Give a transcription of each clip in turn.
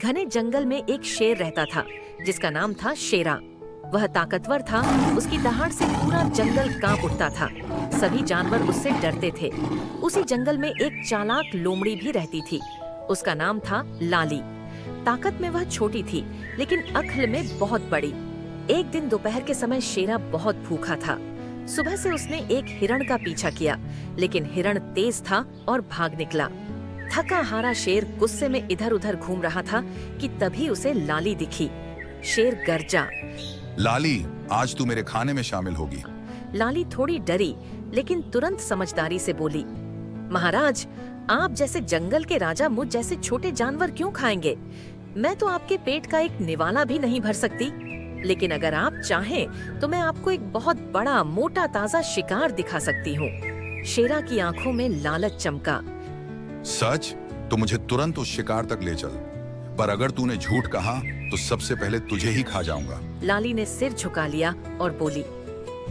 घने जंगल में एक शेर रहता था जिसका नाम था शेरा। वह ताकतवर था, उसकी दहाड़ से पूरा जंगल कांप उठता था। सभी जानवर उससे डरते थे। उसी जंगल में एक चालाक लोमड़ी भी रहती थी। उसका नाम था लाली। ताकत में वह छोटी थी लेकिन अक्ल में बहुत बड़ी। एक दिन दोपहर के समय शेरा बहुत भूखा था। सुबह से उसने एक हिरण का पीछा किया लेकिन हिरण तेज था और भाग निकला। थका हारा शेर गुस्से में इधर उधर घूम रहा था कि तभी उसे लाली दिखी। शेर गरजा, लाली, आज तू मेरे खाने में शामिल होगी। लाली थोड़ी डरी लेकिन तुरंत समझदारी से बोली, महाराज, आप जैसे जंगल के राजा मुझ जैसे छोटे जानवर क्यों खाएंगे? मैं तो आपके पेट का एक निवाला भी नहीं भर सकती। लेकिन अगर आप चाहें तो मैं आपको एक बहुत बड़ा मोटा ताजा शिकार दिखा सकती हूँ। शेरा की आंखों में लालच चमका। सच? तो मुझे तुरंत उस शिकार तक ले चल, पर अगर तूने झूठ कहा तो सबसे पहले तुझे ही खा जाऊंगा। लाली ने सिर झुका लिया और बोली,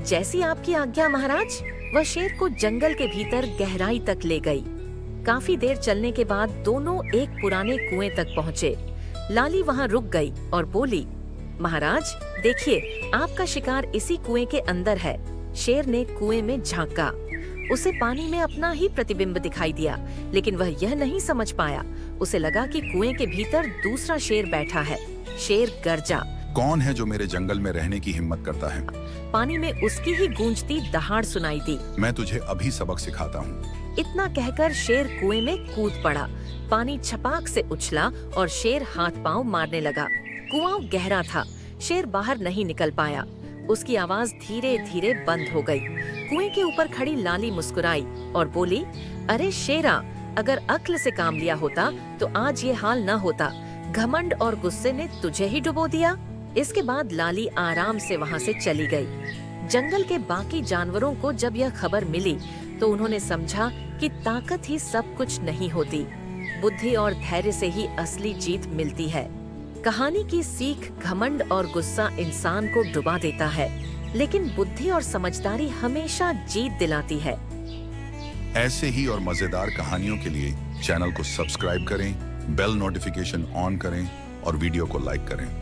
जैसी आपकी आज्ञा महाराज। वह शेर को जंगल के भीतर गहराई तक ले गई। काफी देर चलने के बाद दोनों एक पुराने कुएं तक पहुँचे। लाली वहाँ रुक गई और बोली, महाराज देखिए, आपका शिकार इसी कुएं के अंदर है। शेर ने कुएं में झांका। उसे पानी में अपना ही प्रतिबिंब दिखाई दिया लेकिन वह यह नहीं समझ पाया। उसे लगा कि कुएं के भीतर दूसरा शेर बैठा है। शेर गरजा, कौन है जो मेरे जंगल में रहने की हिम्मत करता है? पानी में उसकी ही गूंजती दहाड़ सुनाई दी। मैं तुझे अभी सबक सिखाता हूँ। इतना कहकर शेर कुएं में कूद पड़ा। पानी छपाक से उछला और शेर हाथ पांव मारने लगा। कुआं गहरा था, शेर बाहर नहीं निकल पाया। उसकी आवाज धीरे धीरे बंद हो गई। कुएं के ऊपर खड़ी लाली मुस्कुराई और बोली, अरे शेरा, अगर अक्ल से काम लिया होता तो आज ये हाल न होता। घमंड और गुस्से ने तुझे ही डुबो दिया। इसके बाद लाली आराम से वहाँ से चली गई। जंगल के बाकी जानवरों को जब यह खबर मिली तो उन्होंने समझा कि ताकत ही सब कुछ नहीं होती, बुद्धि और धैर्य से ही असली जीत मिलती है। कहानी की सीख, घमंड और गुस्सा इंसान को डुबा देता है लेकिन बुद्धि और समझदारी हमेशा जीत दिलाती है। ऐसे ही और मजेदार कहानियों के लिए चैनल को सब्सक्राइब करें, बेल नोटिफिकेशन ऑन करें और वीडियो को लाइक करें।